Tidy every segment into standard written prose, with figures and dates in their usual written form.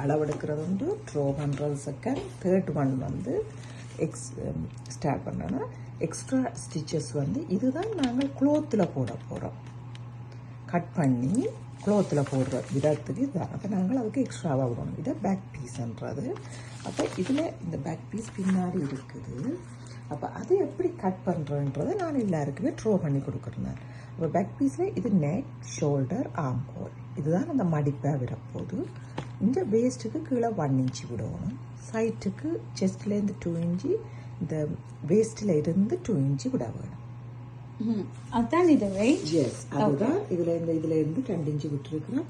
அளவெடுக்கிறது வந்து ட்ரோ பண்ணுறது second. Third one வந்து ஸ்டார்ட் பண்ணோன்னா எக்ஸ்ட்ரா ஸ்டிச்சஸ் வந்து இதுதான் நாங்கள் க்ளோத்தில் போட போகிறோம். கட் பண்ணி க்ளோத்தில் போடுற விதத்துக்கு இதுதான். அப்போ நாங்கள் அதுக்கு எக்ஸ்ட்ராவாக விடணும். இதை பேக் பீஸ்ன்றது. அப்போ இதில் இந்த பேக் பீஸ் பின்னாடி இருக்குது. அப்போ அது எப்படி கட் பண்ணுறன்றதை நான் எல்லாருக்குமே ட்ரோ பண்ணி கொடுக்குறேன். அப்போ பேக் பீஸில் இது நெக், ஷோல்டர், ஆர்ம் ஹோல் இதுதான் அந்த மடிப்பாக விடப்போகுது. இந்த வேஸ்ட்டுக்கு கீழே 1 இன்ச்சு விடணும். சைட்டுக்கு செஸ்ட்லேருந்து 2 இன்ச்சு, இந்த வேஸ்ட்டில் இருந்து 2 இன்ச்சு விட வேணும். அதுதான் இது ரைட்? எஸ், அதுதான். இதுல இருந்து 2 இன்ச்சு விட்டுருக்குறோம்.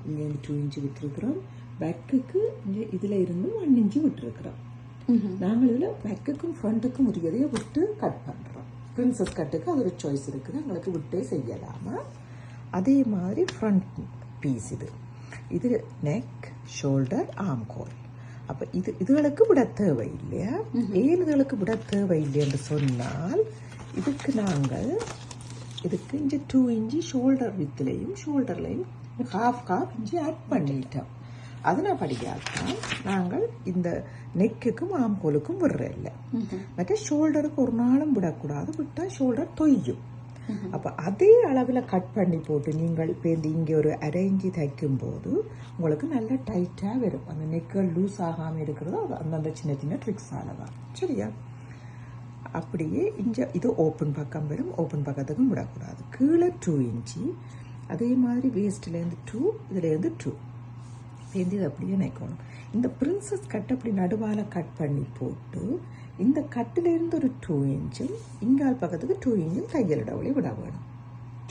இங்கேருந்து 2 இன்ச்சு விட்டுருக்குறோம். பேக்குக்கு இங்கே இதில் இருந்து 1 இன்ச்சு விட்டுருக்குறோம். நாங்கள் இதில் பேக்குக்கும் ஃப்ரண்ட்டுக்கும் உரியதையை விட்டு கட் பண்ணுறோம். பிரின்சஸ் கட்டுக்கு அது ஒரு சாய்ஸ் இருக்குது, எங்களுக்கு விட்டே செய்யலாமா. அதே மாதிரி ஃப்ரண்ட் பீஸ் இது நெக், ஷோல்டர், ஆர்ம் ஹோல். அப்போ இதுகளுக்கு விட தேவை இல்லையா? ஏன் இதுகளுக்கு விட தேவை இல்லைன்னு சொன்னால் இதுக்கு நாங்கள் இங்கே 2 இன்ச்சு ஷோல்டர் வித்துலையும் ஷோல்டர்லையும் ஹாஃப் இன்ச்சு ஆட் பண்ணிட்டோம். அதனால் படிக்காதான் நாங்கள் இந்த நெக்குக்கும் ஆர்ம் ஹோலுக்கும் விடுற இல்லை. மற்ற ஷோல்டருக்கு ஒரு நாளும் விடக்கூடாது, விட்டால் ஷோல்டர் தொய்யும். அப்போ அதே அளவில் கட் பண்ணி போட்டு நீங்கள் இப்போ இங்கே ஒரு 1/2 இன்ச்சு தைக்கும் போது உங்களுக்கு நல்ல டைட்டாக வரும். அந்த நெக்குகள் லூஸ் ஆகாமல் இருக்கிறது அது அந்தந்த சின்ன சின்ன ட்ரிக்ஸால தான். சரியா? அப்படியே இங்கே இது ஓப்பன் பக்கம் வரும். ஓப்பன் பக்கத்துக்கும் விடக்கூடாது. கீழே 2 இன்ச்சு, அதே மாதிரி வேஸ்ட்லேருந்து 2, இதுலேருந்து 2 சேர்ந்து இது அப்படியே நிற்கணும். இந்த பிரின்சஸ் கட் அப்படி நடுவால் கட் பண்ணி போட்டு இந்த கட்டிலேருந்து ஒரு 2 இன்ச்சும் இங்கால் பக்கத்துக்கு 2 இன்ச்சும் தையல் இடவழி விட வேணும்.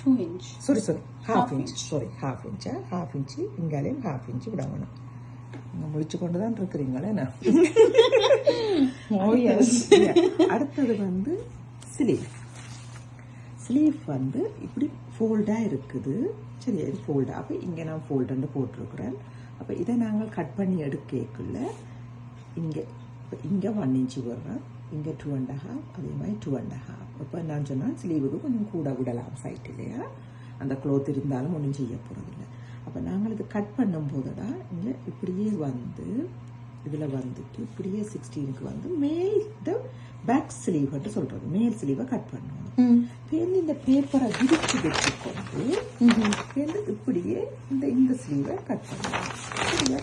2 inch சாரி ஹாஃப் இன்ச்சு இங்காலையும் ஹாஃப் இன்ச்சு விட வேணும். நீங்கள் முடிச்சு கொண்டு தான் இருக்கிறீங்களே. அடுத்தது வந்து ஸ்லீவ் வந்து இப்படி ஃபோல்டாக இருக்குது. சரியா? இது ஃபோல்டாக. அப்போ இங்கே நான் ஃபோல்டுன்னு போட்டிருக்கிறேன். அப்போ இதை நாங்கள் கட் பண்ணி எடுக்கக்குள்ள இங்கே 1 இன்ச்சு வர்றோம், இங்கே 2.5, அதே மாதிரி 2.5. இப்போ நான் சொன்னால் ஸ்லீவுக்கு கொஞ்சம் கூட விடலாம் சைட் இல்லையா? அந்த க்ளோத் இருந்தாலும் ஒன்றும் செய்ய போகிறதில்ல. அப்போ நாங்கள் இது கட் பண்ணும்போது தான் இங்கே இப்படியே வந்து இதில் வந்துட்டு இப்படியே 16க்கு வந்து பேக் ஸ்லீவ்ன்ட்டு சொல்கிறது, மேல் ஸ்லீவை கட் பண்ணணும். பேருந்து இந்த பேப்பரை விரிச்சு வச்சுக்கொண்டு இப்படியே இந்த ஸ்லீவை கட் பண்ணணும். சரியா?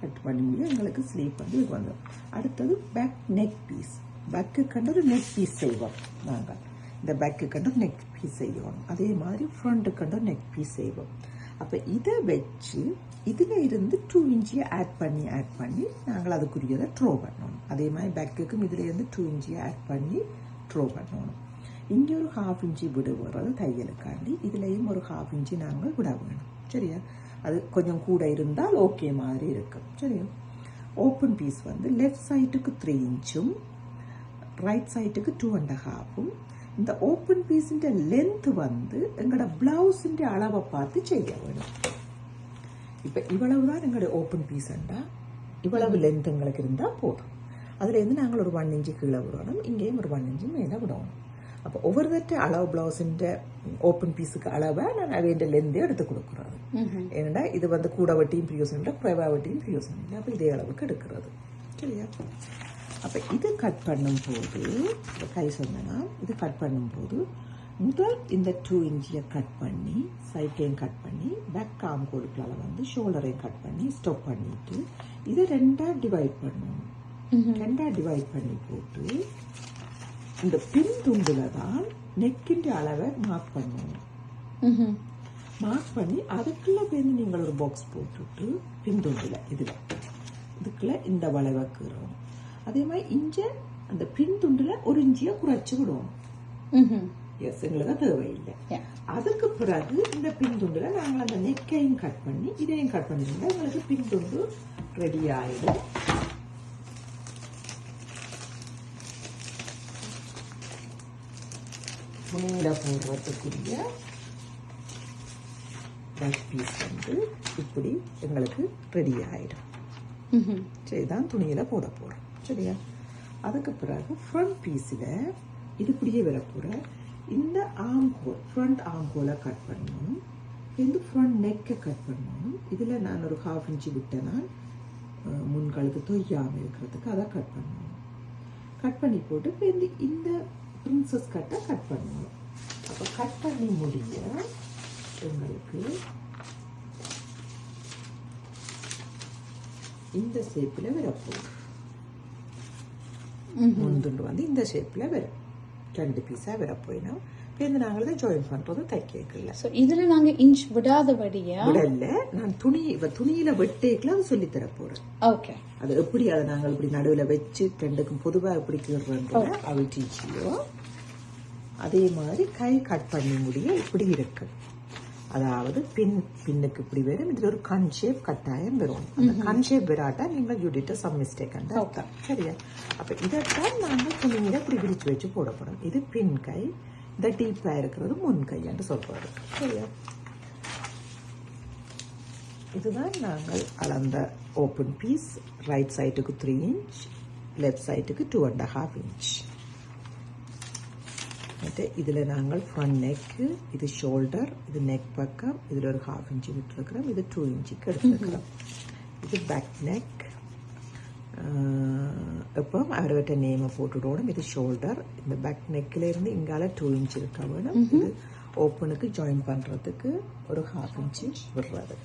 கட் பண்ணி எங்களுக்கு ஸ்லீவ் வந்து இது வந்துடும். அடுத்தது பேக் நெக் பீஸ். பேக்கு கண்டு ஒரு நெக் பீஸ் செய்வோம் நாங்கள். இந்த பேக்கு கண்டு நெக் பீஸ் செய்வோம். அதே மாதிரி ஃப்ரண்ட்டு கண்டு நெக் பீஸ் செய்வோம். அப்போ இதை வச்சு இதில் இருந்து 2 இன்ச்சியை ஆட் பண்ணி நாங்கள் அதுக்குரியதை ட்ரோ பண்ணணும். அதே மாதிரி பேக்குக்கும் இதில் இருந்து 2 இன்ச்சியை ஆட் பண்ணி ட்ரோ பண்ணணும். இங்கே ஒரு ஹாஃப் இன்ச்சு விட வர்றது தையலுக்காண்டி, இதுலேயும் ஒரு ஹாஃப் இன்ச்சு நாங்கள் விட வேணும். சரியா? அது கொஞ்சம் கூட இருந்தால் ஓகே மாதிரி இருக்கும். சரியா? ஓப்பன் பீஸ் வந்து லெஃப்ட் சைட்டுக்கு 3 இன்ச்சும் ரைட் சைட்டுக்கு 2.5. இந்த ஓப்பன் பீஸின் லென்த் வந்து எங்களோட பிளவுஸின் அளவை பார்த்து செய்ய வேணும். இப்போ இவ்வளவு தான் எங்களுடைய ஓப்பன் பீஸ்ண்டா, இவ்வளவு லென்த் எங்களுக்கு இருந்தால் போதும். அதுலேருந்து நாங்கள் ஒரு 1 இன்ச்சு கீழே விடணும், இங்கேயும் ஒரு 1 இன்ச்சு மேலே விடணும். அப்போ ஒவ்வொரு தட்டு அளவு பிளவுஸின் ஓப்பன் பீஸுக்கு அளவை நான் அவைய லென்த்தே எடுத்து கொடுக்குறது. ஏன்னா இது வந்து கூட வட்டியும் பிரியோசனம் இல்லை, குறைவா வட்டியும் பிரியோசனம் இல்லை. அப்போ இதே அளவுக்கு எடுக்கிறது. சரியா? அப்போ இது கட் பண்ணும்போது கை சொன்னா இது கட் பண்ணும்போது முதல் இந்த 2 இன்ச்சியை கட் பண்ணி சைட்லையும் கட் பண்ணி பேக் ஆர்ம் ஹோலுக்குள்ள வந்து ஷோல்டரையும் கட் பண்ணி ஸ்டாப் பண்ணிட்டு இதை 2ஆக டிவைட் பண்ணணும். 2ஆக டிவைட் பண்ணி போட்டு இந்த பின் துண்டுல தான் நெக்கின் அளவை மார்க் பண்ணணும். மார்க் பண்ணி அதுக்குள்ள வந்து நீங்கள் ஒரு பாக்ஸ் போட்டுட்டு பின் துண்டுல இதுக்குள்ள இந்த வளைவை கீறணும். அதே மாதிரி இங்க அந்த பின் துண்டுல 1 இன்ச்சியை குறைச்சி விடுவோம். எஸ், எங்களுக்கு தேவையில்லை. அதுக்கு பிறகு இந்த பின் துண்டுல நாங்கள் அந்த நெக்கையும் கட் பண்ணி இதையும் கட் பண்ணிருந்தா எங்களுக்கு பின் துண்டு ரெடி ஆயிடும். மேலே போடுறதுக்குரிய பேக் பீஸ் வந்து இப்படி எங்களுக்கு ரெடி ஆயிடும். சரிதான், துணியில போட போறோம். சரியா? அதுக்கு பிறகு ஃப்ரண்ட் பீஸில் இது இப்படியே வரப்போற இந்த ஆர்ம் ஹோல், ஃப்ரண்ட் ஆர்ம் ஹோலை கட் பண்ணணும். இந்த ஃப்ரண்ட் நெக்கை கட் பண்ணணும். இதில் நான் ஒரு 1/2 இன்ச்சு விட்டேன்னா முன்கழுத்து தொய்யாமல் இருக்கிறதுக்கு அதை கட் பண்ணணும். கட் பண்ணி போட்டு இப்போ இந்த பிரின்சஸ் கட்டை கட் பண்ணணும். அப்போ கட் பண்ணி முடிய உங்களுக்கு இந்த ஷேப்பில் வரப்போகுது. முந்துண்டு வந்து இந்த ஷேப்பில் வரும். 2 பீஸாக வரப்போயினா இப்போ நாங்கள் தான் ஜாயின் பண்ணுறது தைக்கல. ஸோ இதில் நாங்கள் இன்ச் விடாதபடியா விடல. நான் துணியில வெட்டேக்கல அது சொல்லி தர போறேன். ஓகே, அது எப்படி அதை நாங்கள் இப்படி நடுவில் வச்சு 2க்கும் பொதுவாக எப்படி கீழ்றோம் அவள் டீச்சியோ அதே மாதிரி கை கட் பண்ணி முடிய இப்படி இருக்கு. அதாவது பின்னுக்கு இப்படி வரும். இதுல ஒரு கன் ஷேப் கட்டாயம் வரும். அந்த கன் ஷேப் வராட்டா நீங்க யூடிட்ட சம் மிஸ்டேக் அர்த்தம். சரியா? அப்ப இதைத்தான் நாங்கள் துணியில இப்படி விரிச்சு வச்சு போட போறோம். இது பின் கை, இந்த டீப்பா இருக்கிறது முன் கை என்று சொல்றாரு. சரியா? இதுதான் நாங்கள் அளந்த ஓப்பன் பீஸ். ரைட் சைடுக்கு 3 இன்ச், லெஃப்ட் சைடுக்கு 2.5 இன்ச். இதுல நாங்கள் ஃப்ரண்ட் நெக்கு, இது ஷோல்டர், இது நெக் பக்கம், இதுல ஒரு 1/2 இன்ச் விட்டுருக்கிறோம். இது 2 இன்ச்சுக்கு எடுத்துருக்கிறோம். இது பேக் நெக். இப்போ அவர்கிட்ட நேமை போட்டுவிடணும். இது ஷோல்டர். இந்த பேக் நெக்கில் இருந்து இங்கால 2 இன்ச் இருக்க வேணும். இது ஓப்பனுக்கு ஜாயின் பண்றதுக்கு ஒரு 1/2 இன்ச் விடுறது.